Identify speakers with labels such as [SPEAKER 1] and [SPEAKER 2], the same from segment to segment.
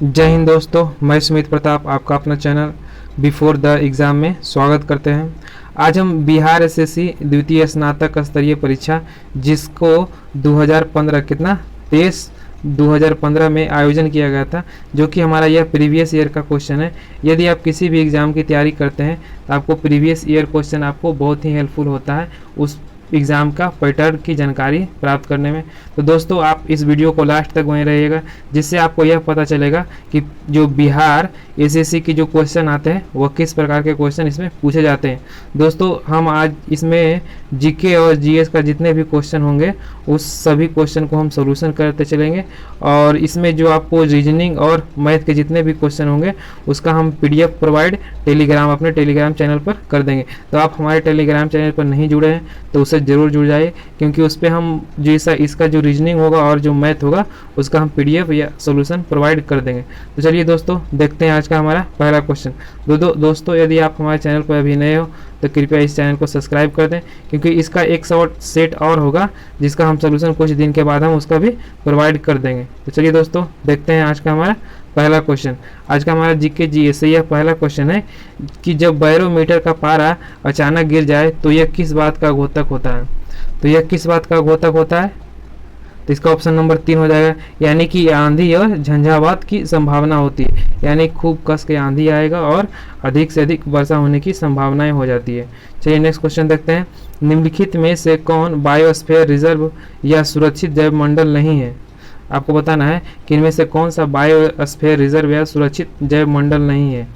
[SPEAKER 1] जय हिंद दोस्तों, मैं सुमित प्रताप आपका अपना चैनल बिफोर द एग्ज़ाम में स्वागत करते हैं। आज हम बिहार एसएससी द्वितीय स्नातक स्तरीय परीक्षा जिसको 2015 कितना 23/2015 में आयोजन किया गया था, जो कि हमारा यह प्रीवियस ईयर का क्वेश्चन है। यदि आप किसी भी एग्ज़ाम की तैयारी करते हैं तो आपको प्रीवियस ईयर क्वेश्चन आपको बहुत ही हेल्पफुल होता है उस एग्ज़ाम का पैटर्न की जानकारी प्राप्त करने में। तो दोस्तों, आप इस वीडियो को लास्ट तक बने रहिएगा, जिससे आपको यह पता चलेगा कि जो बिहार एसएससी की जो क्वेश्चन आते हैं वह किस प्रकार के क्वेश्चन इसमें पूछे जाते हैं। दोस्तों, हम आज इसमें जीके और जीएस का जितने भी क्वेश्चन होंगे उस सभी क्वेश्चन को हम सोल्यूशन करते चलेंगे, और इसमें जो आपको रीजनिंग और मैथ के जितने भी क्वेश्चन होंगे उसका हम पीडीएफ प्रोवाइड अपने टेलीग्राम चैनल पर कर देंगे। तो आप हमारे टेलीग्राम चैनल पर नहीं जुड़े हैं तो उससे ज़रूर जुड़ जाइए, क्योंकि उस पर हम जैसा इसका जो रीजनिंग होगा और जो मैथ होगा उसका हम पीडीएफ या सॉल्यूशन प्रोवाइड कर देंगे। तो चलिए दोस्तों, देखते हैं आज का हमारा पहला क्वेश्चन। दोस्तों, यदि आप हमारे चैनल पर अभी नए हो तो कृपया इस चैनल को सब्सक्राइब कर दें, क्योंकि इसका एक शॉर्ट सेट और होगा जिसका हम सॉल्यूशन कुछ दिन के बाद हम उसका भी प्रोवाइड कर देंगे। तो चलिए दोस्तों, देखते हैं आज का हमारा पहला क्वेश्चन। आज का हमारा जीके जीएस से यह पहला क्वेश्चन है कि जब बैरोमीटर का पारा अचानक गिर जाए तो यह किस बात का घोतक होता है। तो यह किस बात का घोतक होता है? तो इसका ऑप्शन नंबर 3 हो जाएगा, यानी कि आंधी और झंझावात की संभावना होती है, यानी खूब कस के आंधी आएगा और अधिक से अधिक वर्षा होने की संभावनाएं हो जाती है। चलिए नेक्स्ट क्वेश्चन देखते हैं। निम्नलिखित में से कौन बायोस्फीयर रिजर्व या सुरक्षित जैव मंडल नहीं है? आपको बताना है कि इनमें से कौन सा बायोस्फीयर रिजर्व या सुरक्षित जैव मंडल नहीं है।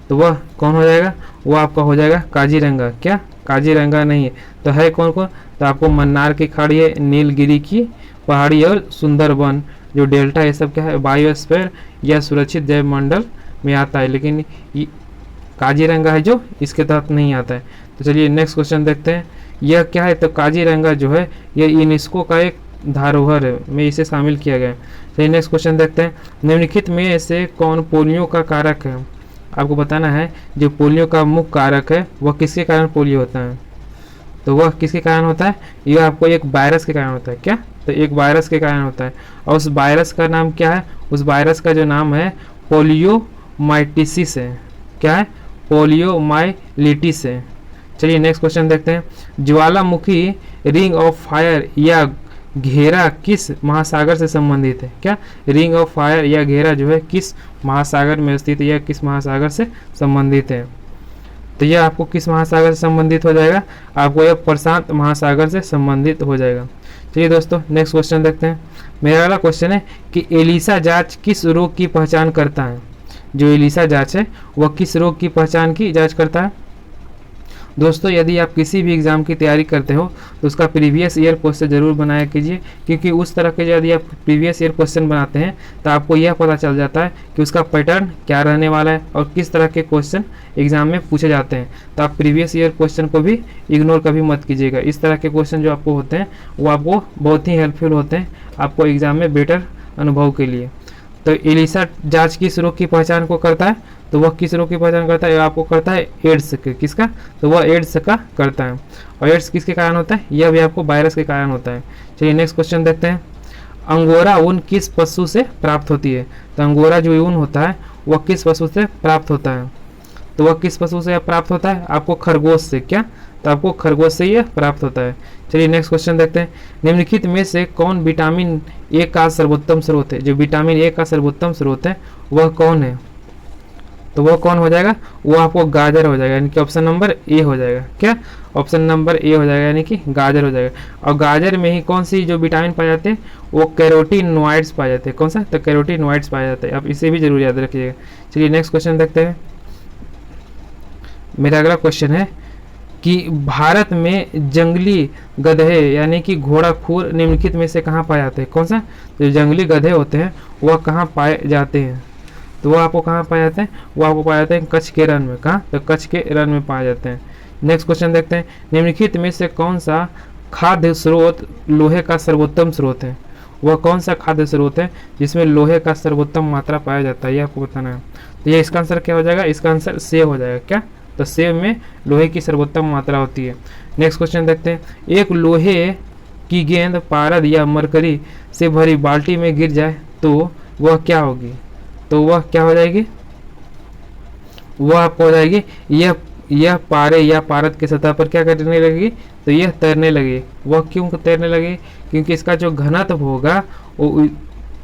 [SPEAKER 1] तो वह कौन हो जाएगा? वह आपका हो जाएगा काजीरंगा। क्या काजीरंगा नहीं है? तो है कौन कौन? तो आपको मन्नार की खाड़ी है, नीलगिरी की पहाड़ी और सुंदरबन जो डेल्टा, ये सब क्या है? बायोस्फीयर या सुरक्षित जैव मंडल में आता है, लेकिन ये काजीरंगा है जो इसके तहत नहीं आता है। तो चलिए नेक्स्ट क्वेश्चन देखते हैं। यह क्या है? तो काजीरंगा जो है यह यूनेस्को का एक धरोहर में इसे शामिल किया गया है। चलिए नेक्स्ट क्वेश्चन देखते हैं। निम्नलिखित में से कौन पोलियो का कारक है? आपको बताना है जो पोलियो का मुख्य कारक है वह किसके कारण पोलियो होता है। तो वह किसके कारण होता है? यह आपको एक वायरस के कारण होता है। क्या? तो एक वायरस के कारण होता है, और उस वायरस का नाम क्या है? उस वायरस का जो नाम है पोलियोमाइटिसिस है। क्या है? पोलियोमाइलिटिस है। चलिए नेक्स्ट क्वेश्चन देखते हैं। ज्वालामुखी रिंग ऑफ फायर या घेरा किस महासागर से संबंधित है? क्या? रिंग ऑफ फायर या घेरा जो है किस महासागर में स्थित है या किस महासागर से संबंधित है? तो यह आपको किस महासागर से संबंधित हो जाएगा? आपको यह प्रशांत महासागर से संबंधित हो जाएगा। चलिए दोस्तों, नेक्स्ट क्वेश्चन देखते हैं। मेरा अगला क्वेश्चन है कि एलिसा जांच किस रोग की पहचान करता है? जो एलिसा जांच है वह किस रोग की पहचान की जांच करता है? दोस्तों, यदि आप किसी भी एग्ज़ाम की तैयारी करते हो तो उसका प्रीवियस ईयर क्वेश्चन ज़रूर बनाया कीजिए, क्योंकि उस तरह के यदि आप प्रीवियस ईयर क्वेश्चन बनाते हैं तो आपको यह पता चल जाता है कि उसका पैटर्न क्या रहने वाला है और किस तरह के क्वेश्चन एग्ज़ाम में पूछे जाते हैं। तो आप प्रीवियस ईयर क्वेश्चन को भी इग्नोर कभी मत कीजिएगा। इस तरह के क्वेश्चन जो आपको होते हैं वो आपको बहुत ही हेल्पफुल होते हैं आपको एग्ज़ाम में बेटर अनुभव के लिए। तो एलिसा जाँच किस रोग की पहचान को करता है? तो वह किस रोग की पहचान करता है? आपको करता है एड्स के। किसका? तो वह एड्स का करता है। और एड्स किसके कारण होता है? यह भी आपको वायरस के कारण होता है। चलिए नेक्स्ट क्वेश्चन देखते हैं। अंगोरा ऊन किस पशु से प्राप्त होती है? तो अंगोरा जो ऊन होता है वह किस पशु से प्राप्त होता है? तो वह किस पशु से प्राप्त होता है? आपको खरगोश से। क्या? तो आपको खरगोश से यह प्राप्त होता है। चलिए नेक्स्ट क्वेश्चन देखते हैं। निम्नलिखित में से कौन विटामिन ए का सर्वोत्तम स्रोत है? जो विटामिन ए का सर्वोत्तम स्रोत है वह कौन है? तो वह कौन हो जाएगा? वो आपको गाजर हो जाएगा, यानी कि ऑप्शन नंबर ए हो जाएगा। क्या? ऑप्शन नंबर ए हो जाएगा, यानी कि गाजर हो जाएगा। और गाजर में ही कौन सी जो विटामिन पाए जाते हैं? वो कैरोटीनॉइड्स पाए जाते हैं। कौन सा? तो कैरोटीनॉइड्स पाए जाते हैं। आप इसे भी जरूर याद रखिएगा। चलिए नेक्स्ट क्वेश्चन देखते हैं। मेरा अगला क्वेश्चन है कि भारत में जंगली गधे यानी कि घोड़ाखोर निम्नलिखित में से कहाँ पाए जाते हैं? कौन सा? जो जंगली गधे होते हैं वह कहाँ पाए जाते हैं? तो वो आपको कहाँ पाए जाते हैं? वो आपको पाए जाते हैं कच्छ के रण में। कहाँ? तो कच्छ के रण में पाए जाते हैं। नेक्स्ट क्वेश्चन देखते हैं। निम्नलिखित में से कौन सा खाद्य स्रोत लोहे का सर्वोत्तम स्रोत है? वह कौन सा खाद्य स्रोत है जिसमें लोहे का सर्वोत्तम मात्रा पाया जाता है? ये आपको बताना है। तो ये इसका आंसर क्या हो जाएगा? इसका आंसर सेब हो जाएगा। क्या? तो सेब में लोहे की सर्वोत्तम मात्रा होती है। नेक्स्ट क्वेश्चन देखते हैं। एक लोहे की गेंद पारद या मरकरी से भरी बाल्टी में गिर जाए तो वह क्या होगी? तो वह क्या हो जाएगी, वह आपको हो जाएगी यह पारे या पारद की सतह पर क्या करने लगेगी, तो यह तैरने लगेगी। वह क्यों तैरने लगेगी, क्योंकि इसका जो घनत्व होगा वो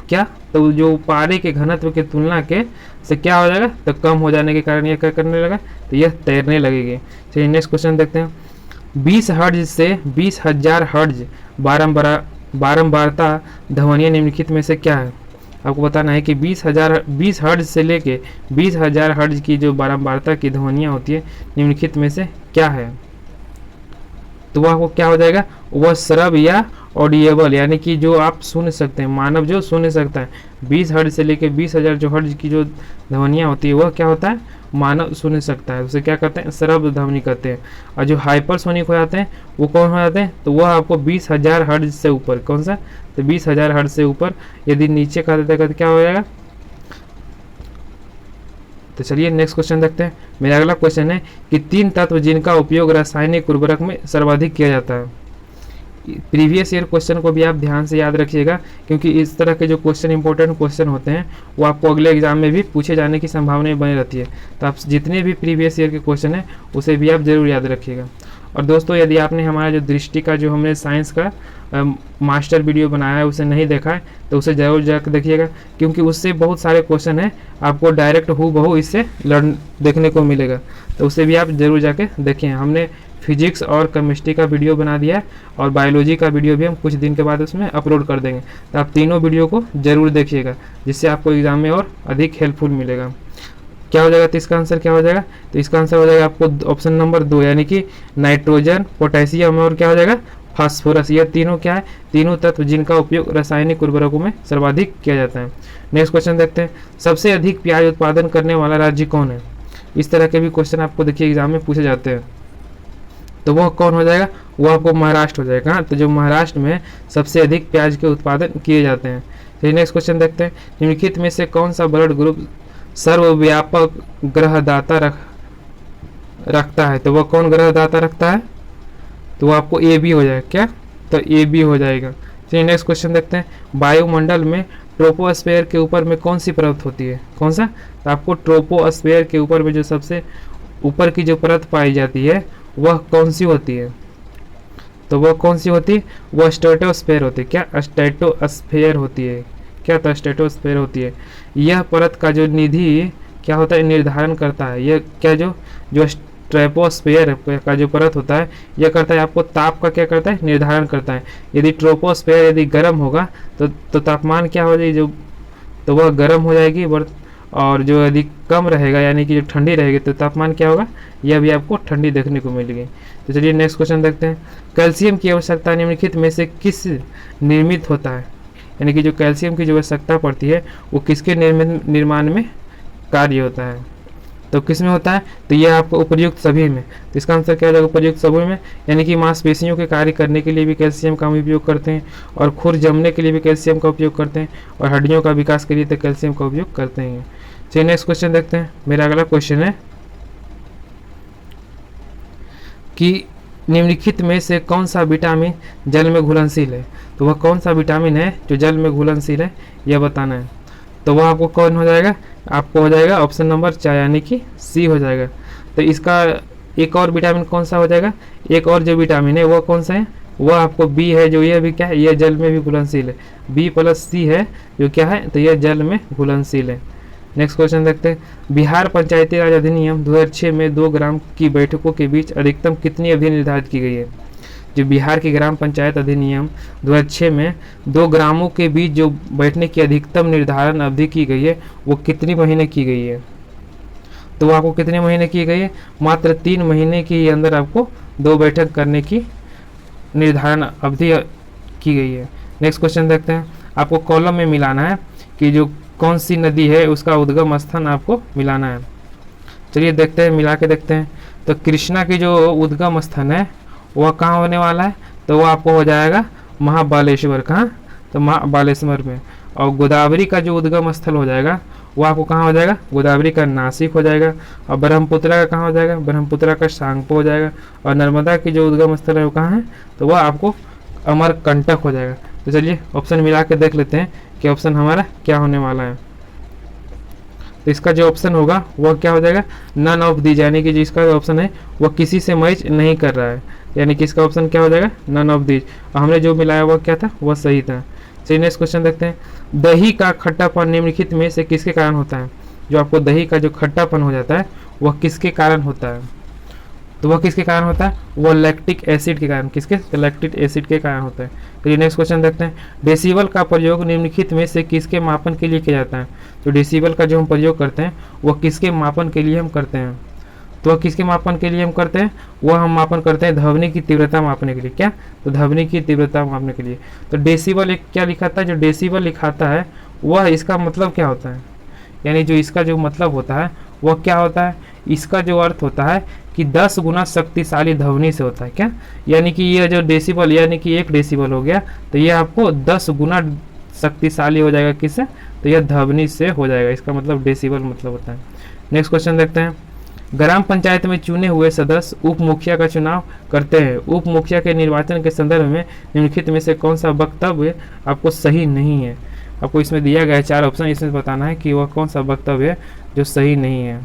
[SPEAKER 1] क्या, तो जो पारे के घनत्व की तुलना के से क्या हो जाएगा, तो कम हो जाने के कारण यह क्या करने लगा, तो यह तैरने लगेगी। चलिए नेक्स्ट क्वेश्चन देखते हैं। 20 हर्ट्ज से 20,000 हर्ट्ज बारंबारता ध्वनियाँ निम्नलिखित में से क्या है। आपको बताना है कि 20 हर्ट्ज से लेके 20,000 हर्ट्ज की जो बारंबारता की ध्वनियाँ होती है निम्नलिखित में से क्या है। तो वह आपको क्या हो जाएगा, वह श्रव्य या ऑडिएबल, यानी कि जो आप सुन सकते हैं, मानव जो सुन सकता है। 20 हर्ट्ज से लेके 20,000 जो हर्ट्ज की जो ध्वनियाँ होती है वह क्या होता है, मानव सुन सकता है, उसे क्या कहते हैं, श्रव्य ध्वनि कहते हैं। और जो हाइपरसोनिक हो जाते हैं वो कौन हो जाते हैं, तो वह आपको 20,000 हर्ट्ज से ऊपर, कौन सा, तो 20,000 हर्ट्ज से ऊपर यदि नीचे का देता है तो क्या हो जाएगा। तो चलिए नेक्स्ट क्वेश्चन देखते हैं। मेरा अगला क्वेश्चन है कि 3 तत्व जिनका उपयोग रासायनिक उर्वरक में सर्वाधिक किया जाता है। प्रीवियस ईयर क्वेश्चन को भी आप ध्यान से याद रखिएगा, क्योंकि इस तरह के जो क्वेश्चन इंपॉर्टेंट क्वेश्चन होते हैं वो आपको अगले एग्जाम में भी पूछे जाने की संभावना बनी रहती है। तो आप जितने भी प्रीवियस ईयर के क्वेश्चन हैं उसे भी आप जरूर याद रखिएगा। और दोस्तों, यदि आपने हमारा जो दृष्टि का जो हमने साइंस का मास्टर वीडियो बनाया है उसे नहीं देखा है तो उसे जरूर जाकर देखिएगा, क्योंकि उससे बहुत सारे क्वेश्चन हैं आपको डायरेक्ट हूबहू इससे देखने को मिलेगा। तो उसे भी आप जरूर जाके देखें। हमने फिजिक्स और केमिस्ट्री का वीडियो बना दिया है और बायोलॉजी का वीडियो भी हम कुछ दिन के बाद उसमें अपलोड कर देंगे। तो आप तीनों वीडियो को जरूर देखिएगा, जिससे आपको एग्जाम में और अधिक हेल्पफुल मिलेगा। क्या हो जाएगा, तो इसका आंसर क्या हो जाएगा, तो इसका आंसर हो जाएगा आपको ऑप्शन नंबर 2, यानी कि नाइट्रोजन, पोटेशियम और क्या हो जाएगा, फास्फोरस। यह तीनों क्या है, तीनों तत्व जिनका उपयोग रासायनिक उर्वरकों में सर्वाधिक किया जाता है। नेक्स्ट क्वेश्चन देखते हैं। सबसे अधिक प्याज उत्पादन करने वाला राज्य कौन है। इस तरह के भी क्वेश्चन आपको देखिए एग्जाम में पूछे जाते हैं। तो वह कौन हो जाएगा, वो आपको महाराष्ट्र हो जाएगा। तो जो महाराष्ट्र में सबसे अधिक प्याज के उत्पादन किए जाते हैं। चलिए नेक्स्ट क्वेश्चन देखते हैं। निम्नलिखित में से कौन सा ब्लड ग्रुप सर्वव्यापक ग्रहदाता रखता है। तो वह कौन ग्रहदाता रखता है, तो वो आपको ए बी हो जाएगा। क्या, तो ए बी हो जाएगा। चलिए नेक्स्ट क्वेश्चन देखते हैं। वायुमंडल में ट्रोपोस्फेयर के ऊपर में कौन सी परत होती है, कौन सा, तो आपको ट्रोपोस्फेयर के ऊपर में जो सबसे ऊपर की जो परत पाई जाती है वह कौन सी होती है, तो वह कौन सी होती है, वह स्ट्रेटोस्फेयर होती है। क्या, स्ट्रेटोस्फेयर होती है। क्या, तो स्ट्रेटोस्फेयर होती है। यह परत का जो निधि क्या होता है, निर्धारण करता है। यह क्या, जो ट्रोपोस्फेयर का जो परत होता है यह करता है आपको ताप का क्या करता है, निर्धारण करता है। यदि ट्रोपोस्फेयर यदि गर्म होगा तो तापमान क्या हो जाएगी, जो तो वह गर्म हो जाएगी। और जो यदि कम रहेगा यानी कि जो ठंडी रहेगी तो तापमान क्या होगा, यह भी आपको ठंडी देखने को मिलेगी। तो चलिए नेक्स्ट क्वेश्चन देखते हैं। कैल्शियम की आवश्यकता निम्नलिखित में से किस निर्मित होता है, यानी कि जो कैल्शियम की जो आवश्यकता पड़ती है वो किसके निर्माण में कार्य होता है, तो किस में होता है, तो यह आपको उपर्युक्त सभी में। तो इसका आंसर क्या हो जाएगा, उपर्युक्त सभी में, यानी कि मांसपेशियों के कार्य करने के लिए भी कैल्शियम का उपयोग करते हैं, और खुर जमने के लिए भी कैल्शियम का उपयोग करते हैं, और हड्डियों का विकास के लिए तो कैल्शियम का उपयोग करते हैं। चलिए नेक्स्ट क्वेश्चन देखते हैं। मेरा अगला क्वेश्चन है कि निम्नलिखित में से कौन सा विटामिन जल में घुलनशील है। तो वह कौन सा विटामिन है जो जल में घुलनशील है, यह बताना है। तो वह आपको कौन हो जाएगा, आपको हो जाएगा ऑप्शन नंबर 4 यानी कि सी हो जाएगा। तो इसका एक और विटामिन कौन सा हो जाएगा, एक और जो विटामिन है वह कौन सा है, वह आपको बी है, जो यह भी क्या है, यह जल में भी घुलनशील है। बी प्लस सी है जो क्या है, तो यह जल में घुलनशील है। नेक्स्ट क्वेश्चन देखते हैं। बिहार पंचायती राज अधिनियम 2006 में 2 ग्राम की बैठकों के बीच अधिकतम कितनी अवधि निर्धारित की गई है। जो बिहार की ग्राम पंचायत अधिनियम 2006 में 2 ग्रामों के बीच जो बैठने की अधिकतम निर्धारण अवधि की गई है वो कितनी महीने की गई है, तो वो आपको कितने महीने की गई है, मात्र 3 महीने के अंदर आपको 2 बैठक करने की निर्धारण अवधि की गई है। नेक्स्ट क्वेश्चन देखते हैं। आपको कॉलम में मिलाना है कि जो कौन सी नदी है उसका उद्गम स्थान आपको मिलाना है। चलिए देखते हैं, मिला के देखते हैं। तो कृष्णा की जो उद्गम स्थान है वह कहाँ होने वाला है, तो वह आपको हो जाएगा महाबालेश्वर। कहाँ, तो महाबालेश्वर में। और गोदावरी का जो उद्गम स्थल हो जाएगा वो आपको कहाँ हो जाएगा, गोदावरी का नासिक हो जाएगा। और ब्रह्मपुत्रा का कहाँ हो जाएगा, ब्रह्मपुत्रा का सांगपो हो जाएगा। और नर्मदा की जो उद्गम स्थल है वो कहाँ है, तो वह आपको अमरकंटक हो जाएगा। तो चलिए ऑप्शन मिला के देख लेते हैं कि ऑप्शन हमारा क्या होने वाला है। तो इसका जो ऑप्शन होगा वह क्या हो जाएगा, नन ऑफ दीज, यानी कि जिसका ऑप्शन है वह किसी से मैच नहीं कर रहा है, यानी कि इसका ऑप्शन क्या हो जाएगा, नन ऑफ दीज। और हमने जो मिलाया वह क्या था, वह सही था। चलिए नेक्स्ट क्वेश्चन देखते हैं, दही का खट्टापन निम्नलिखित में से किसके कारण होता है। जो आपको दही का जो खट्टापन हो जाता है वह किसके कारण होता है, तो वह किसके कारण होता है, वह लैक्टिक एसिड के कारण, किसके, लैक्टिक एसिड के कारण होता है। चलिए नेक्स्ट क्वेश्चन देखते हैं, डेसिबल का प्रयोग निम्नलिखित में से किसके मापन के लिए किया जाता है। तो डेसिबल का जो हम प्रयोग करते हैं वह किसके मापन के लिए हम करते हैं, तो वह किसके मापन के लिए हम करते हैं, वह हम मापन करते हैं ध्वनि की तीव्रता मापने के लिए। क्या, तो ध्वनि की तीव्रता मापने के लिए। तो डेसिबल एक क्या लिखाता है, जो डेसिबल लिखाता है वह इसका मतलब क्या होता है, यानी जो इसका जो मतलब होता है वह क्या होता है, इसका जो अर्थ होता है कि 10 गुना शक्तिशाली ध्वनि से होता है। क्या, यानी कि यह जो डेसिबल, यानी कि 1 डेसिबल हो गया तो यह आपको 10 गुना शक्तिशाली हो जाएगा, किससे, तो यह ध्वनि से हो जाएगा, इसका मतलब डेसिबल मतलब होता है। नेक्स्ट क्वेश्चन देखते हैं, ग्राम पंचायत में चुने हुए सदस्य उप मुखिया का चुनाव करते हैं। उप मुखिया के निर्वाचन के संदर्भ में निम्नलिखित में से कौन सा वक्तव्य आपको सही नहीं है। आपको इसमें दिया गया है 4 ऑप्शन, इसमें बताना है कि वह कौन सा वक्तव्य है जो सही नहीं है।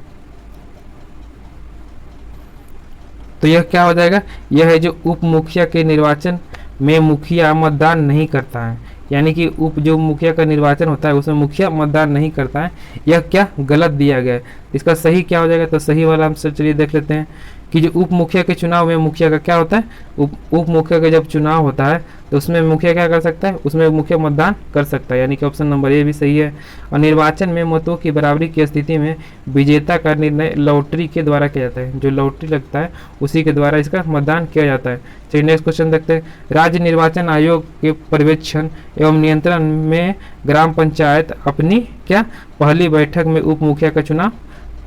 [SPEAKER 1] तो यह क्या हो जाएगा, यह है जो उप मुखिया के निर्वाचन में मुखिया मतदान नहीं करता है, यानी कि उप जो मुखिया का निर्वाचन होता है उसमें मुखिया मतदान नहीं करता है, यह क्या गलत दिया गया है। इसका सही क्या हो जाएगा, तो सही वाला हम चलिए देख लेते हैं कि जो उप मुखिया के चुनाव में मुखिया का क्या होता है, उप मुखिया का जब चुनाव होता है तो उसमें मुखिया क्या कर सकता है, उसमें मुखिया मतदान कर सकता है, यानी कि ऑप्शन नंबर ए भी सही है। और निर्वाचन में मतों की बराबरी की स्थिति में विजेता का निर्णय लॉटरी के द्वारा किया जाता है, जो लॉटरी लगता है उसी के द्वारा इसका मतदान किया जाता है। चलिए नेक्स्ट क्वेश्चन देखते हैं, राज्य निर्वाचन आयोग के पर्यवेक्षण एवं नियंत्रण में ग्राम पंचायत अपनी क्या पहली बैठक में उप मुखिया का चुनाव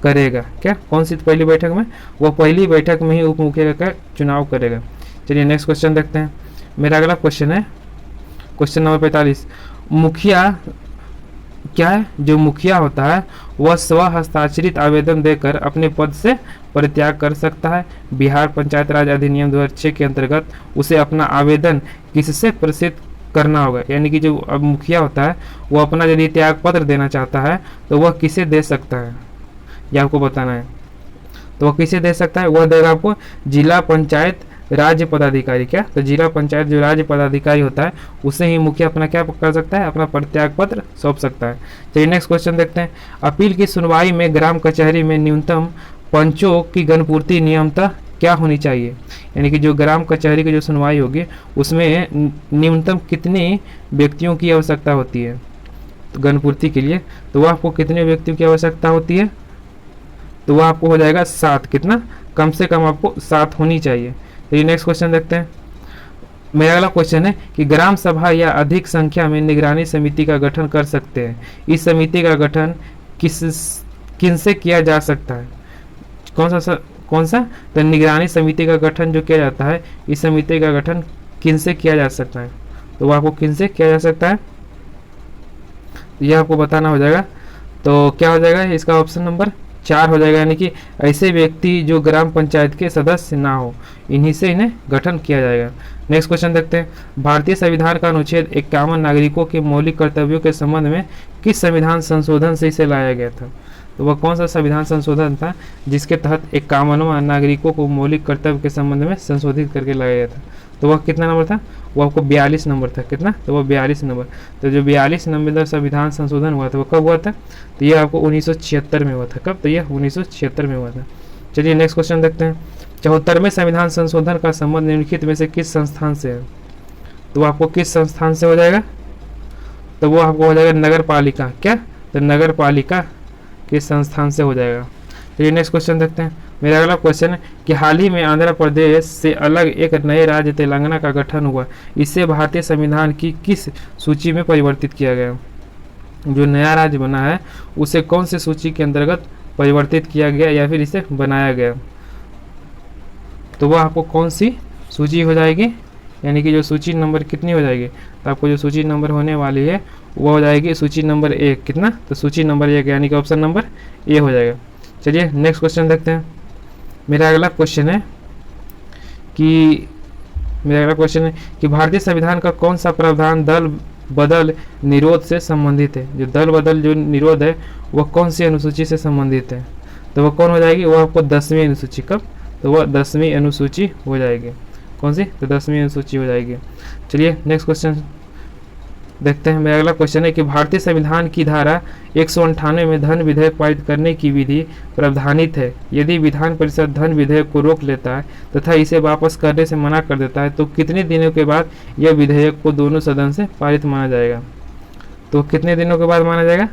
[SPEAKER 1] करेगा। क्या, कौन सी पहली बैठक में, वो पहली बैठक में ही उप मुखिया का चुनाव करेगा। चलिए नेक्स्ट क्वेश्चन देखते हैं, मेरा अगला क्वेश्चन है क्वेश्चन नंबर 45, मुखिया क्या है, जो मुखिया होता है वह स्व हस्ताक्षरित आवेदन देकर अपने पद से परित्याग कर सकता है। बिहार पंचायत राज अधिनियम 2006 के अंतर्गत उसे अपना आवेदन किससे प्रेषित करना होगा, यानी कि जो अब मुखिया होता है वो अपना यदि त्याग पत्र देना चाहता है तो वह किसे दे सकता है, यह आपको बताना है। तो वह किसे दे सकता है, वह देगा आपको जिला पंचायत राज्य पदाधिकारी। क्या, तो जिला पंचायत जो राज्य पदाधिकारी होता है उसे ही मुखिया अपना क्या कर सकता है, अपना परित्याग पत्र सौंप सकता है। चलिए नेक्स्ट क्वेश्चन देखते हैं, अपील की सुनवाई में ग्राम कचहरी में न्यूनतम पंचों की गणपूर्ति नियमतः क्या होनी चाहिए, यानी कि जो ग्राम कचहरी की जो सुनवाई होगी उसमें न्यूनतम कितने व्यक्तियों की आवश्यकता होती है तो गणपूर्ति के लिए, तो वह आपको कितने व्यक्तियों की आवश्यकता होती है, तो वह आपको हो जाएगा 7, कितना, कम से कम आपको 7 होनी चाहिए। तो ये नेक्स्ट क्वेश्चन देखते हैं, मेरा अगला क्वेश्चन है कि ग्राम सभा या अधिक संख्या में निगरानी समिति का गठन कर सकते हैं। इस समिति का गठन किनसे किया जा सकता है, कौन सा, तो निगरानी समिति का गठन जो किया जाता है, इस समिति का गठन किनसे किया जा सकता है, तो वह आपको किनसे किया जा सकता है यह आपको बताना हो जाएगा। तो क्या हो जाएगा, इसका ऑप्शन नंबर 4 हो जाएगा, यानी कि ऐसे व्यक्ति जो ग्राम पंचायत के सदस्य ना हो, इन्हीं से इन्हें गठन किया जाएगा। नेक्स्ट क्वेश्चन देखते हैं, भारतीय संविधान का अनुच्छेद 51 नागरिकों के मौलिक कर्तव्यों के संबंध में किस संविधान संशोधन से इसे लाया गया था, तो वह कौन सा संविधान संशोधन था जिसके तहत 51वां नागरिकों को मौलिक कर्तव्य के संबंध में संशोधित करके लाया गया था। तो वह कितना नंबर था, वो आपको 42 नंबर था, कितना, तो वह 42 नंबर। तो जो 42 नंबर संविधान संशोधन हुआ था वो कब हुआ था, तो यह आपको 1976 में हुआ था। कब, तो यह 1976 में हुआ था। चलिए नेक्स्ट क्वेश्चन देखते हैं, 74वें संविधान संशोधन का संबंध निम्नलिखित में से किस संस्थान से है, तो आपको किस संस्थान से हो जाएगा, तो वो आपको हो जाएगा नगर पालिका। क्या, तो नगर पालिका के संस्थान से हो जाएगा। चलिए नेक्स्ट क्वेश्चन देखते हैं, मेरा अगला क्वेश्चन है कि हाल ही में आंध्र प्रदेश से अलग एक नए राज्य तेलंगाना का गठन हुआ, इसे भारतीय संविधान की किस सूची में परिवर्तित किया गया। जो नया राज्य बना है उसे कौन से सूची के अंतर्गत परिवर्तित किया गया या फिर इसे बनाया गया, तो वह आपको कौन सी सूची हो जाएगी, यानी कि जो सूची नंबर कितनी हो जाएगी, तो आपको जो सूची नंबर होने वाली है वो हो जाएगी सूची नंबर 1, कितना, तो सूची नंबर 1, यानी कि ऑप्शन नंबर ए हो जाएगा। चलिए नेक्स्ट क्वेश्चन देखते हैं, मेरा अगला क्वेश्चन है कि भारतीय संविधान का कौन सा प्रावधान दल बदल निरोध से संबंधित है। जो दल बदल जो निरोध है वह कौन सी अनुसूची से संबंधित है? तो वह कौन हो जाएगी? वह आपको 10वीं अनुसूची। कब? तो वह 10वीं अनुसूची हो जाएगी। कौन सी? तो 10वीं अनुसूची हो जाएगी। चलिए नेक्स्ट क्वेश्चन देखते हैं। मेरा अगला क्वेश्चन है कि भारतीय संविधान की धारा 198 में धन विधेयक पारित करने की विधि प्रावधानित है। यदि विधान परिषद धन विधेयक को रोक लेता है तथा इसे वापस करने से मना कर देता है तो कितने दिनों के बाद यह विधेयक को दोनों सदन से पारित माना जाएगा? तो कितने दिनों के बाद माना जाएगा?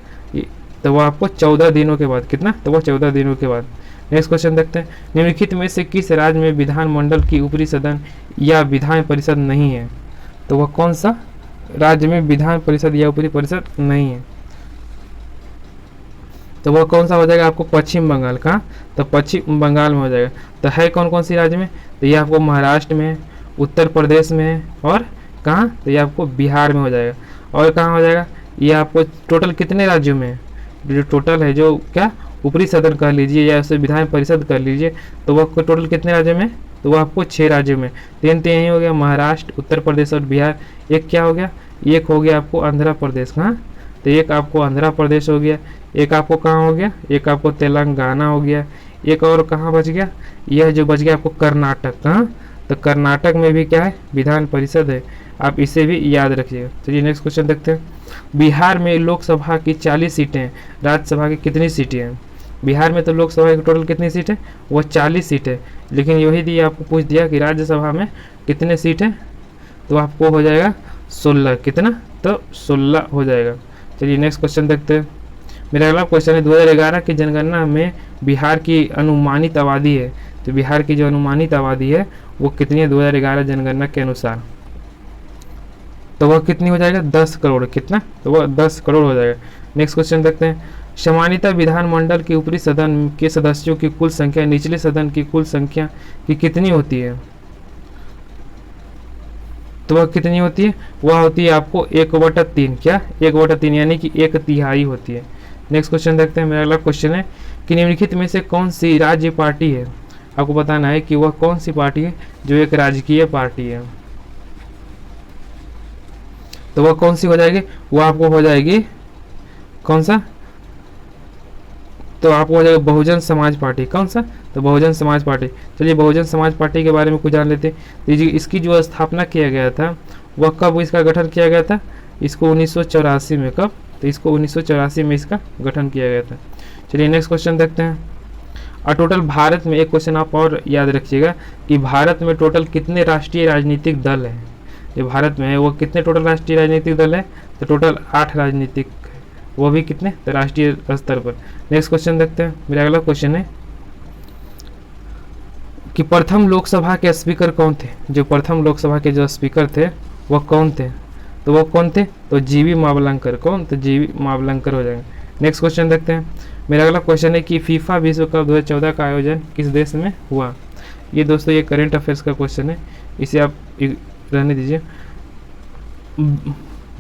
[SPEAKER 1] तो वह आपको 14 दिनों के बाद। कितना? तो वह 14 दिनों के बाद। नेक्स्ट क्वेश्चन देखते हैं। निम्नलिखित में से किस राज्य में विधानमंडल की ऊपरी सदन या विधान परिषद नहीं है? तो वह कौन सा राज्य में विधान परिषद या ऊपरी परिषद नहीं है? तो वह कौन सा हो जाएगा आपको? पश्चिम बंगाल का। तो पश्चिम बंगाल में हो जाएगा। तो है कौन कौन सी राज्य में? तो ये आपको महाराष्ट्र में, उत्तर प्रदेश में और कहाँ? तो ये आपको बिहार में हो जाएगा। और कहाँ हो जाएगा? ये आपको टोटल कितने राज्यों में? जो टोटल है जो क्या ऊपरी सदन कर लीजिए या उसे विधान परिषद कर लीजिए, तो वह टोटल कितने राज्यों में? तो वह आपको 6 राज्यों में। तीन यही हो गया, महाराष्ट्र, उत्तर प्रदेश और बिहार। एक क्या हो गया? एक हो गया आपको आंध्र प्रदेश। कहाँ? तो एक आपको आंध्र प्रदेश हो गया। एक आपको कहाँ हो गया? एक आपको तेलंगाना हो गया। एक और कहाँ बच गया? यह जो बच गया आपको कर्नाटक। कहाँ? तो कर्नाटक में भी क्या है? विधान परिषद है। आप इसे भी याद रखिएगा। चलिए नेक्स्ट क्वेश्चन देखते हैं। बिहार में लोकसभा की 40 सीटें, राज्यसभा की कितनी सीटें हैं? बिहार में तो लोकसभा की टोटल कितनी सीट है? वह 40 सीट है। लेकिन यही दिया आपको पूछ दिया कि राज्यसभा में कितने सीट है? तो आपको हो जाएगा 16। कितना? तो 16 हो जाएगा। चलिए नेक्स्ट क्वेश्चन देखते हैं। मेरा अगला क्वेश्चन है 2011 की जनगणना में बिहार की अनुमानित आबादी है। तो बिहार की जो अनुमानित आबादी है वो कितनी है 2011 जनगणना के अनुसार? तो वह कितनी हो जाएगा? 10 करोड़। कितना? तो वह 10 करोड़ हो जाएगा। नेक्स्ट क्वेश्चन देखते हैं। सामान्यतः विधानमंडल के ऊपरी सदन के सदस्यों की कुल संख्या निचले सदन की कुल संख्या की कितनी होती है? तो वह कितनी होती है? वह होती है आपको 1/3। क्या? 1/3 यानी कि 1/3 होती है। नेक्स्ट क्वेश्चन देखते हैं। मेरा अगला क्वेश्चन है कि निम्नलिखित में से कौन सी राज्य पार्टी है? आपको बताना है कि वह कौन सी पार्टी है जो एक राजकीय पार्टी है। तो वह कौन सी हो जाएगी? वह आपको हो जाएगी कौन सा? तो आपको हो जाएगा बहुजन समाज पार्टी। कौन सा? तो बहुजन समाज पार्टी। चलिए बहुजन समाज पार्टी के बारे में कुछ जान लेते हैं। इसकी जो स्थापना किया गया था वह कब इसका गठन किया गया था? इसको 1984 में। कब? तो इसको 1984 में इसका गठन किया गया था। चलिए नेक्स्ट क्वेश्चन देखते हैं। और टोटल भारत में एक क्वेश्चन आप और याद रखिएगा कि भारत में टोटल कितने राष्ट्रीय राजनीतिक दल हैं? जो भारत में है वो कितने टोटल राष्ट्रीय राजनीतिक दल है? तो टोटल 8 राजनीतिक, वो भी कितने? तो राष्ट्रीय स्तर पर। नेक्स्ट क्वेश्चन देखते हैं। मेरा अगला क्वेश्चन है कि प्रथम लोकसभा के स्पीकर कौन थे? जो प्रथम लोकसभा के जो स्पीकर थे वह कौन थे? तो वह कौन थे? तो जीवी मावलंकर। कौन? तो जीवी मावलंकर हो जाएंगे। नेक्स्ट क्वेश्चन देखते हैं। मेरा अगला क्वेश्चन है कि फीफा विश्व कप 2014 का आयोजन किस देश में हुआ? ये दोस्तों ये करंट अफेयर्स का क्वेश्चन है, इसे आप रहने दीजिए।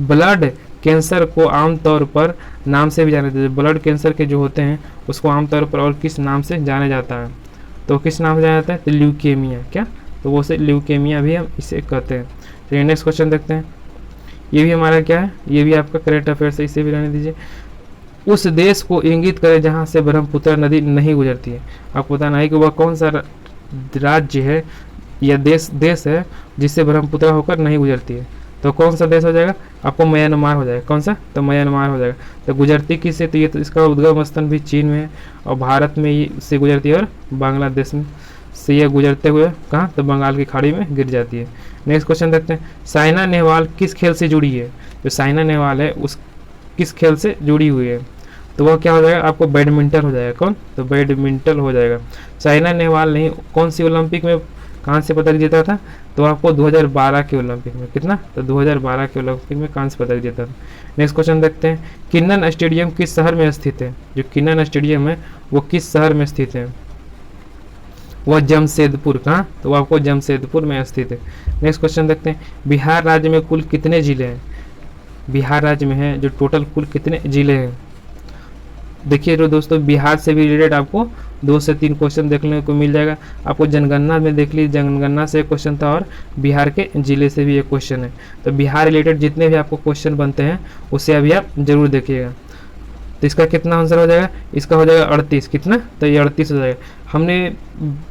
[SPEAKER 1] ब्लड कैंसर को आमतौर पर नाम से भी जाना जाता है। ब्लड कैंसर के जो होते हैं उसको आमतौर पर और किस नाम से जाना जाता है? तो किस नाम से जाना जाता है? तो ल्यूकेमिया। क्या? तो वो से ल्यूकेमिया भी हम इसे कहते हैं। तो नेक्स्ट क्वेश्चन देखते हैं। ये भी हमारा क्या है? ये भी आपका करंट अफेयर्स है, इसे भी रहने दीजिए। उस देश को इंगित करें जहाँ से ब्रह्मपुत्र नदी नहीं गुजरती है। आपको बताना है कि वह कौन सा राज्य है या देश है जिससे ब्रह्मपुत्र होकर नहीं गुजरती है। तो कौन सा देश हो जाएगा? आपको म्यांमार हो जाएगा। कौन सा? तो म्यांमार हो जाएगा। तो गुजरती किससे? तो ये तो इसका उद्गम स्थल भी चीन में है और भारत में ये से गुजरती है और बांग्लादेश में से ये गुजरते हुए कहाँ? तो बंगाल की खाड़ी में गिर जाती है। नेक्स्ट क्वेश्चन देखते हैं। साइना नेहवाल किस खेल से जुड़ी है? जो साइना नेहवाल है उस किस खेल से जुड़ी हुई है? तो वह क्या हो जाएगा? आपको बैडमिंटन हो जाएगा। कौन? तो बैडमिंटन हो जाएगा। साइना नेहवाल ने कौन सी ओलंपिक में कांस्य पदक जीता था? तो आपको 2012 के ओलंपिक में। कितना? तो 2012 के ओलंपिक में कांस्य पदक जीता था। नेक्स्ट क्वेश्चन देखते हैं। किन्नन स्टेडियम किस शहर में स्थित है? जो किन्नन स्टेडियम है वो किस शहर में स्थित है? वह जमशेदपुर। कहाँ? तो वो आपको जमशेदपुर में स्थित है। नेक्स्ट क्वेश्चन देखते हैं। बिहार राज्य में कुल कितने जिले हैं? बिहार राज्य में है जो टोटल कुल कितने जिले हैं? देखिए जो दोस्तों बिहार से भी रिलेटेड आपको 2 से 3 क्वेश्चन देखने को मिल जाएगा आपको। जनगणना में देख लीजिए, जनगणना से एक क्वेश्चन था और बिहार के जिले से भी एक क्वेश्चन है। तो बिहार रिलेटेड जितने भी आपको क्वेश्चन बनते हैं उसे अभी आप जरूर देखिएगा। तो इसका कितना आंसर हो जाएगा, इसका हो जाएगा 38। कितना, तो ये 38 हो जाएगा। हमने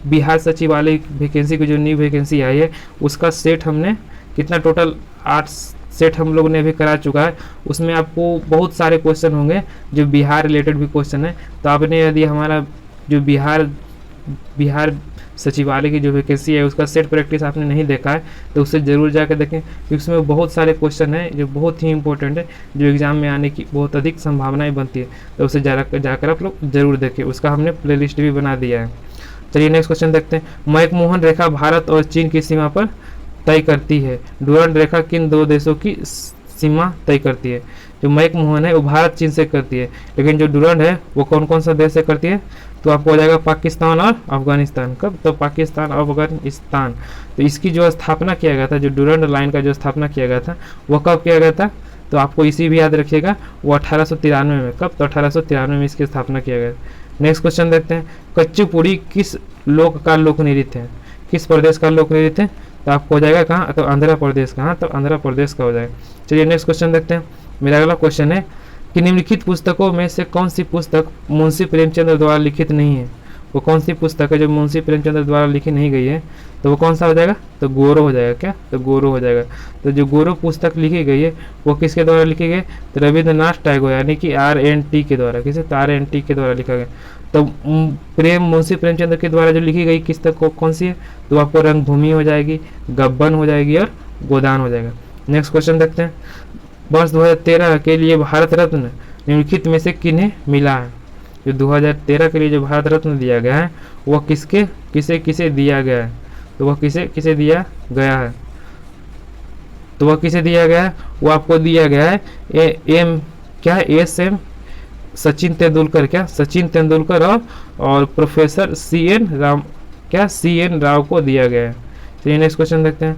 [SPEAKER 1] बिहार सचिवालय वैकेंसी की जो न्यू वैकेंसी आई है उसका सेट हमने कितना, टोटल 8 सेट हम लोग ने अभी करा चुका है। उसमें आपको बहुत सारे क्वेश्चन होंगे जो बिहार रिलेटेड भी क्वेश्चन है। तो आपने यदि हमारा जो बिहार सचिवालय की जो वैकेंसी है उसका सेट प्रैक्टिस आपने नहीं देखा है तो उससे ज़रूर जाकर देखें, क्योंकि उसमें बहुत सारे क्वेश्चन हैं जो बहुत ही इंपॉर्टेंट है, जो एग्ज़ाम में आने की बहुत अधिक संभावनाएं बनती है। तो उसे जाकर आप लोग जरूर देखें, उसका हमने प्लेलिस्ट भी बना दिया है। चलिए नेक्स्ट क्वेश्चन देखते हैं। मैकमोहन रेखा भारत और चीन की सीमा पर तय करती है। डुरंड रेखा किन 2 देशों की सीमा तय करती है? जो मैकमोहन है वो भारत चीन से करती है, लेकिन जो डुरंड है वो कौन कौन सा देश से करती है? तो आपको हो जाएगा पाकिस्तान और अफगानिस्तान। कब? तो पाकिस्तान और अफगानिस्तान। तो इसकी जो स्थापना किया गया था, जो डुरंड लाइन का जो स्थापना किया गया था वो कब किया गया था? तो आपको इसी भी याद रखिएगा, वो 1893 में। कब? तो 1893 में इसकी स्थापना किया गया। नेक्स्ट क्वेश्चन देखते हैं। कच्चीपुड़ी किस लोक का लोक नृत्य है? किस प्रदेश का लोक नृत्य है? तो आपको हो जाएगा कहाँ? तो आंध्र प्रदेश का। हाँ, तो आंध्र प्रदेश का हो जाएगा। चलिए नेक्स्ट क्वेश्चन देखते हैं। मेरा अगला क्वेश्चन है कि निम्नलिखित पुस्तकों में से कौन सी पुस्तक मुंशी प्रेमचंद्र द्वारा लिखित नहीं है? वो कौन सी पुस्तक है जो मुंशी प्रेमचंद्र द्वारा लिखी नहीं गई है? तो वो कौन सा हो जाएगा? तो गोरो हो जाएगा। क्या? तो गोरो हो जाएगा। तो जो गोरो पुस्तक लिखी गई है वो किसके द्वारा लिखी गई? तो रविंद्रनाथ टैगोर यानी कि RNT के द्वारा। किसे? तो RNT के द्वारा लिखा गया। तो मुंशी प्रेमचंद्र के द्वारा जो लिखी गई पुस्तक को कौन सी है? तो आपको रंगभूमि हो जाएगी, गब्बन हो जाएगी और गोदान हो जाएगा। नेक्स्ट क्वेश्चन देखते हैं। वर्ष 2013 के लिए भारत रत्न निम्नलिखित में से किन्हें मिला है? जो 2013 के लिए जो भारत रत्न दिया गया है वह किसे किसे दिया गया है? तो वह किसे किसे दिया गया है? तो वह किसे दिया गया है? वो आपको दिया गया है SM सचिन तेंदुलकर। क्या? सचिन तेंदुलकर और प्रोफेसर CN राव को दिया गया है। चलिए नेक्स्ट क्वेश्चन देखते हैं।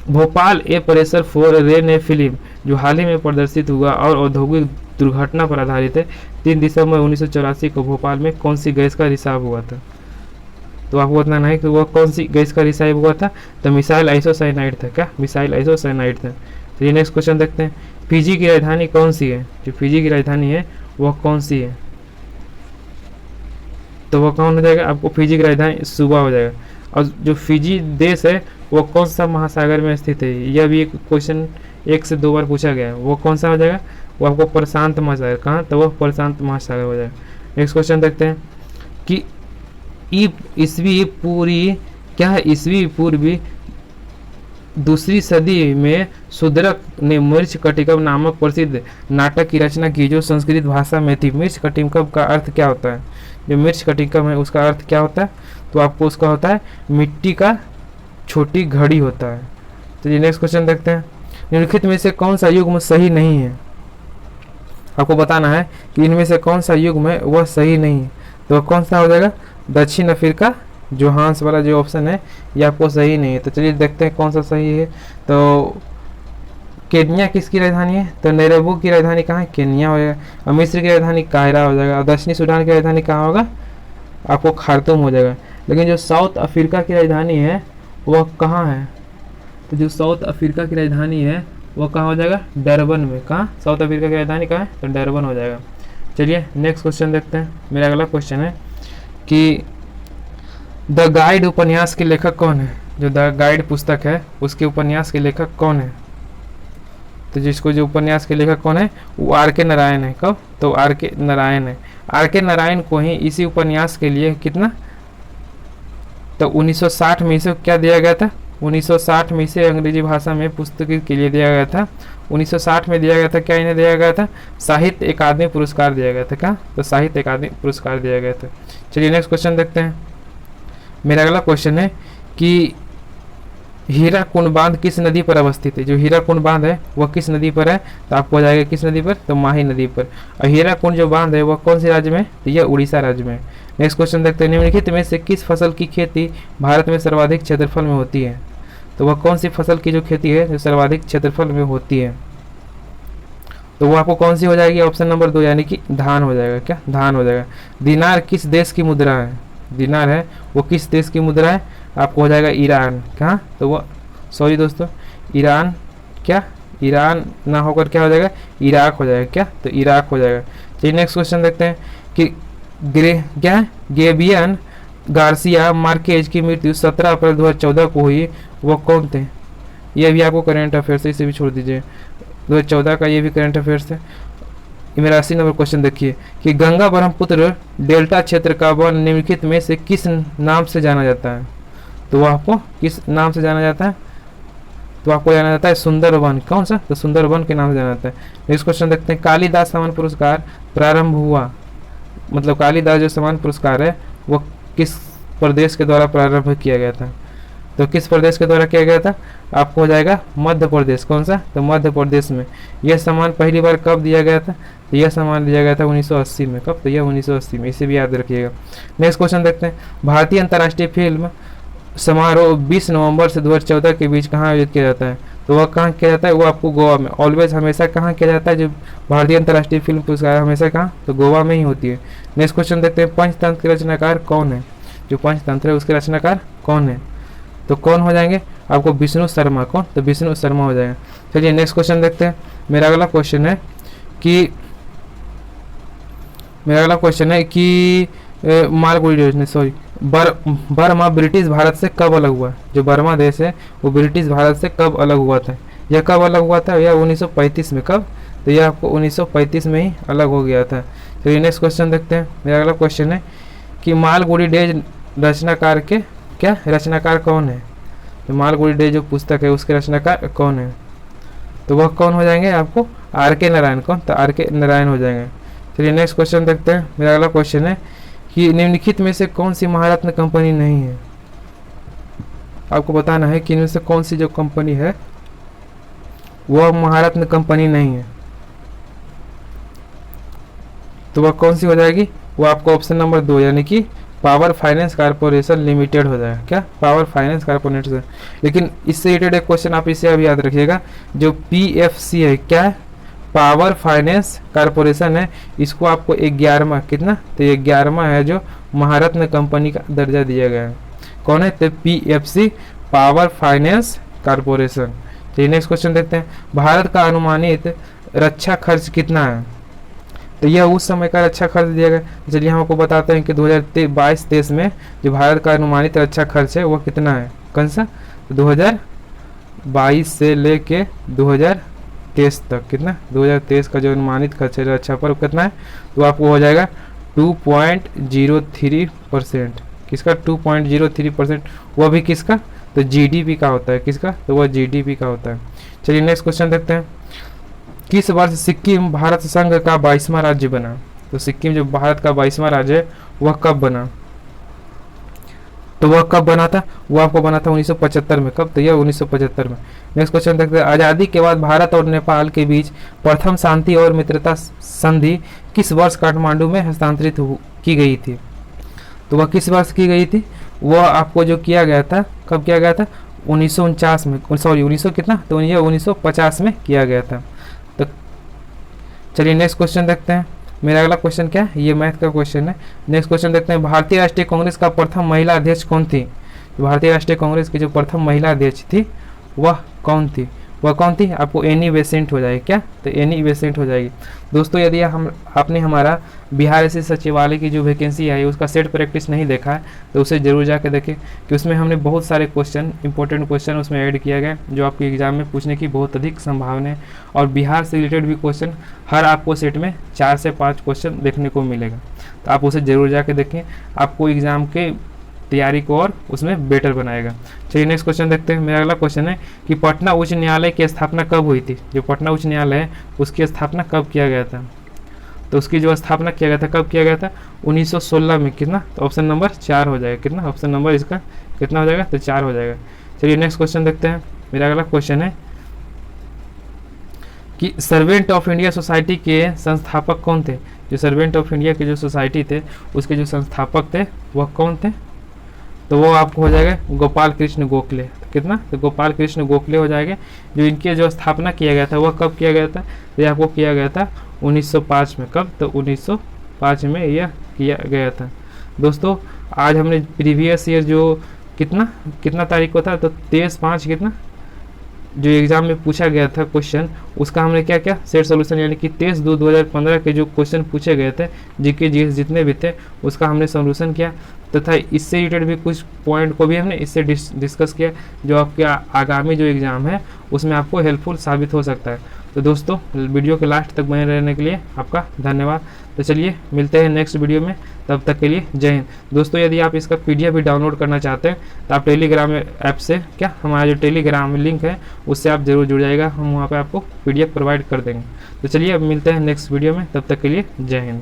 [SPEAKER 1] Bhopal a prayer for rain a film जो हाल ही में प्रदर्शित हुआ और औद्योगिक दुर्घटना पर आधारित है। 3 दिसंबर 1984 को भोपाल में कौन सी गैस का रिसाव हुआ था? तो आपको बताना है कि वह कौन सी गैस का रिसाव हुआ था? तो मिसाइल आइसोसाइनाइड था। क्या? मिसाइल आइसोसाइनाइड था। तो ये नेक्स्ट क्वेश्चन देखते हैं। फिजी की राजधानी कौन सी है? जो फिजी की राजधानी है वह कौन सी है? तो वह कौन हो जाएगा? आपको फिजी की राजधानी सुबा हो जाएगा। और जो फिजी देश है वो कौन सा महासागर में स्थित है? यह भी एक क्वेश्चन 1 से 2 बार पूछा गया है। वो कौन सा हो जाएगा? वो आपको प्रशांत महासागर। कहाँ? तो वह प्रशांत महासागर हो जाएगा। नेक्स्ट क्वेश्चन देखते हैं कि ईसवी पूर्वी दूसरी सदी में शूद्रक ने मृच्छ कटिकम नामक प्रसिद्ध नाटक की रचना की जो संस्कृत भाषा में थी। मृच्छ कटिकम का अर्थ क्या होता है? जो मृच्छ कटिकम है उसका अर्थ क्या होता है? तो आपको उसका होता है मिट्टी का छोटी घड़ी होता है। तो ये नेक्स्ट क्वेश्चन देखते हैं। निम्नलिखित में से कौन सा युग्म सही नहीं है? आपको बताना है कि इनमें से कौन सा युग्म है वह सही नहीं है। तो कौन सा हो जाएगा? दक्षिण अफ्रीका जोहान्स वाला जो ऑप्शन है ये आपको सही नहीं है। तो चलिए देखते हैं कौन सा सही है। तो केन्या किसकी राजधानी है? तो नैरोबी की राजधानी कहाँ है? केन्या हो जाएगा। और मिस्र की राजधानी कायरा हो जाएगा। और दक्षिणी सूडान की राजधानी कहाँ होगा? आपको खार्तूम हो जाएगा। लेकिन जो साउथ अफ्रीका की राजधानी है वह कहाँ है? तो जो साउथ अफ्रीका की राजधानी है वो कहाँ हो जाएगा? डरबन में। कहाँ? साउथ अफ्रीका की राजधानी कहाँ है? तो डरबन हो जाएगा। चलिए नेक्स्ट क्वेश्चन देखते हैं। मेरा अगला क्वेश्चन है कि द गाइड उपन्यास के लेखक कौन है? जो द गाइड पुस्तक है उसके उपन्यास के लेखक कौन है? तो जिसको जो उपन्यास के लेखक कौन है वो R.K. नारायण है। कब? तो R.K. नारायण है। R.K. नारायण को ही इसी उपन्यास के लिए कितना, तो 1960 में इसे क्या दिया गया था? 1960 में इसे अंग्रेजी भाषा में पुस्तक के लिए दिया गया था। 1960 में दिया गया था। क्या इन्हें दिया गया था? साहित्य अकादमी पुरस्कार दिया गया था। क्या? तो साहित्य अकादमी पुरस्कार दिया गया था। चलिए नेक्स्ट क्वेश्चन देखते हैं। मेरा अगला क्वेश्चन है कि हीराकुंड बांध किस नदी पर अवस्थित है? जो हीराकुंड बांध है वह किस नदी पर है? तो आपको आ जाएगा किस नदी पर? तो माही नदी पर। और हीराकुंड जो बांध है वह कौन से राज्य में? तो यह उड़ीसा राज्य में। नेक्स्ट क्वेश्चन देखते हैं। निम्नलिखित में से किस फसल की खेती भारत में सर्वाधिक क्षेत्रफल में होती है? तो वह कौन सी फसल की जो खेती है जो सर्वाधिक क्षेत्रफल में होती है? तो वो आपको कौन सी हो जाएगी, ऑप्शन नंबर 2 यानी कि धान हो जाएगा। क्या, धान हो जाएगा। दिनार किस देश की मुद्रा है, दिनार है वो किस देश की मुद्रा है, आपको हो जाएगा ईरान। कहाँ, तो वो सॉरी दोस्तों, ईरान, क्या ईरान ना होकर क्या हो जाएगा, इराक हो जाएगा। क्या, तो इराक हो जाएगा। चलिए नेक्स्ट क्वेश्चन देखते हैं कि गेबियन गार्सिया मार्केज की मृत्यु 17 अप्रैल 2014 को हुई, वो कौन थे। ये भी आपको करंट अफेयर्स है, इसे भी छोड़ दीजिए, 2014 का ये भी करंट अफेयर्स है। मेरा 80 नंबर क्वेश्चन देखिए कि गंगा ब्रह्मपुत्र डेल्टा क्षेत्र का वन निम्नलिखित में से किस नाम से जाना जाता है, तो वो आपको किस नाम से जाना जाता है, तो आपको जाना जाता है सुंदरवन। कौन सा, तो सुंदरवन के नाम से जाना जाता है। नेक्स्ट क्वेश्चन देखते हैं, कालिदास सम्मान पुरस्कार प्रारंभ हुआ, मतलब कालिदास जो सम्मान पुरस्कार है वो किस प्रदेश के द्वारा प्रारंभ किया गया था, तो किस प्रदेश के द्वारा किया गया था, आपको हो जाएगा मध्य प्रदेश। कौन सा, तो मध्य प्रदेश में। यह सम्मान पहली बार कब दिया गया था, तो यह सम्मान दिया गया था 1980 में। कब, तो यह 1980 में, इसे भी याद रखिएगा। नेक्स्ट क्वेश्चन देखते हैं, भारतीय अंतर्राष्ट्रीय फिल्म समारोह 20 नवंबर से 2014 के बीच कहाँ आयोजित किया जाता है, तो वह कहाँ किया जाता है, वो आपको गोवा में। ऑलवेज हमेशा कहाँ किया जाता है, जो भारतीय अंतर्राष्ट्रीय फिल्म पुरस्कार हमेशा कहाँ, तो गोवा में ही होती है। नेक्स्ट क्वेश्चन देखते हैं, पंचतंत्र के रचनाकार कौन है, जो पंचतंत्र है उसके रचनाकार कौन है, तो कौन हो जाएंगे, आपको विष्णु शर्मा। कौन, तो विष्णु शर्मा हो जाएगा। चलिए नेक्स्ट क्वेश्चन देखते हैं। मेरा अगला क्वेश्चन है कि मालगुडी योजना, सॉरी, बर्मा ब्रिटिश भारत से कब अलग हुआ, जो बर्मा देश है वो ब्रिटिश भारत से कब अलग हुआ था, यह कब अलग हुआ था, यह 1935 में। कब, तो यह आपको 1935 में ही अलग हो गया था। चलिए नेक्स्ट क्वेश्चन देखते हैं। मेरा अगला क्वेश्चन है कि मालगुडी डेज रचनाकार के क्या रचनाकार कौन है, तो मालगुडी डेज जो पुस्तक है उसके रचनाकार कौन है, तो वह कौन हो जाएंगे, आपको R.K. नारायण। कौन, तो R.K. नारायण हो जाएंगे। चलिए नेक्स्ट क्वेश्चन देखते हैं। मेरा अगला क्वेश्चन है कि निम्नलिखित में से कौन सी महारत्न कंपनी नहीं है, आपको बताना है कि इनमें से कौन सी जो कंपनी है वह महारत्न कंपनी नहीं है, तो वह कौन सी हो जाएगी, वो आपको ऑप्शन नंबर 2 यानी कि पावर फाइनेंस कारपोरेशन लिमिटेड हो जाएगा। क्या, पावर फाइनेंस कारपोरेशन। लेकिन इससे रिलेटेड एक क्वेश्चन आप इसे अभी याद रखिएगा, जो PFC है, क्या है, पावर फाइनेंस कारपोरेशन है, इसको आपको 11वां कितना, तो 11वां है जो महारत्न कंपनी का दर्जा दिया गया है। कौन है, तो PFC पावर फाइनेंस कारपोरेशन। चलिए नेक्स्ट क्वेश्चन देखते हैं, भारत का अनुमानित रक्षा खर्च कितना है, तो यह उस समय का रक्षा खर्च दिया गया। चलिए हम आपको बताते हैं कि 2022-23 में जो भारत का अनुमानित रक्षा खर्च है वो कितना है, कौन सा, 2022 से लेके 2023 तक, कितना, 2023 का जो अनुमानित खर्च है रक्षा पर कितना है, तो आपको हो जाएगा 2.03%। किसका, 2.03%, वह भी किसका, तो GDP का होता है। किसका, तो वह GDP का होता है। चलिए नेक्स्ट क्वेश्चन देखते हैं, किस वर्ष सिक्किम भारत संघ का 22वां राज्य बना, तो सिक्किम जो भारत का 22वां राज्य है वह कब बना, तो वह कब बना था, वो आपको बना था 1975 में। कब, तो यह 1975 में। नेक्स्ट क्वेश्चन देखते हैं, आज़ादी के बाद भारत और नेपाल के बीच प्रथम शांति और मित्रता संधि किस वर्ष काठमांडू में हस्तांतरित की गई थी, तो वह किस वर्ष की गई थी, वह आपको जो किया गया था, कब किया गया था, 1949 में, सॉरी 1900 कितना, तो यह 1950 में किया गया था। तो चलिए नेक्स्ट क्वेश्चन देखते हैं। मेरा अगला क्वेश्चन क्या है, ये मैथ का क्वेश्चन है। नेक्स्ट क्वेश्चन देखते हैं, भारतीय राष्ट्रीय कांग्रेस का प्रथम महिला अध्यक्ष कौन थी, भारतीय राष्ट्रीय कांग्रेस की जो प्रथम महिला अध्यक्ष थी वह कौन थी, वह कौन थी, आपको एनी बेसेंट हो जाएगी। क्या, तो एनी बेसेंट हो जाएगी। दोस्तों यदि आपने हमारा बिहार एसएससी सचिवालय की जो वैकेंसी है उसका सेट प्रैक्टिस नहीं देखा है तो उसे जरूर जाके देखें, कि उसमें हमने बहुत सारे क्वेश्चन, इंपॉर्टेंट क्वेश्चन उसमें ऐड किया गया जो आपके एग्जाम में पूछने की बहुत अधिक संभावना है। और बिहार से रिलेटेड भी क्वेश्चन हर आपको सेट में 4 से 5 क्वेश्चन देखने को मिलेगा, तो आप उसे जरूर जाके देखें, आपको एग्जाम के तैयारी को और उसमें बेटर बनाएगा। चलिए नेक्स्ट क्वेश्चन देखते हैं। मेरा अगला क्वेश्चन है कि पटना उच्च न्यायालय की स्थापना कब हुई थी, जो पटना उच्च न्यायालय है उसकी स्थापना कब किया गया था, तो उसकी जो स्थापना किया गया था कब किया गया था, 1916 में। कितना, तो ऑप्शन नंबर 4 हो जाएगा। कितना, ऑप्शन नंबर इसका कितना हो जाएगा, तो 4 हो जाएगा। चलिए नेक्स्ट क्वेश्चन देखते हैं। मेरा अगला क्वेश्चन है कि सर्वेंट ऑफ इंडिया सोसाइटी के संस्थापक कौन थे, जो सर्वेंट ऑफ इंडिया के जो सोसाइटी थे उसके जो संस्थापक थे वह कौन थे, तो वो आपको हो जाएगा गोपाल कृष्ण गोखले। कितना? तो गोपाल कृष्ण गोखले हो जाएंगे। जो इनके जो स्थापना किया गया था वह कब किया गया था? तो ये आपको किया गया था 1905 में। कब? तो 1905 में यह किया गया था। दोस्तों आज हमने प्रीवियस ईयर जो कितना कितना तारीख को था, तो 23/5 कितना जो एग्जाम में पूछा गया था क्वेश्चन, उसका हमने क्या क्या सेट सोल्यूशन, यानी कि 23/2/2015 के जो क्वेश्चन पूछे गए थे जीके जीएस जितने भी थे उसका हमने सोल्यूशन किया, तथा इससे रिलेटेड भी कुछ पॉइंट को भी हमने इससे डिस्कस किया जो आपके आगामी जो एग्ज़ाम है उसमें आपको हेल्पफुल साबित हो सकता है। तो दोस्तों वीडियो के लास्ट तक बने रहने के लिए आपका धन्यवाद। तो चलिए मिलते हैं नेक्स्ट वीडियो में, तब तक के लिए जय हिंद। दोस्तों यदि आप इसका PDF भी डाउनलोड करना चाहते हैं तो आप टेलीग्राम ऐप से, क्या हमारा जो टेलीग्राम लिंक है उससे आप जरूर जुड़ जाएगा, हम वहाँ पे आपको PDF प्रोवाइड कर देंगे। तो चलिए अब मिलते हैं नेक्स्ट वीडियो में, तब तक के लिए जय हिंद।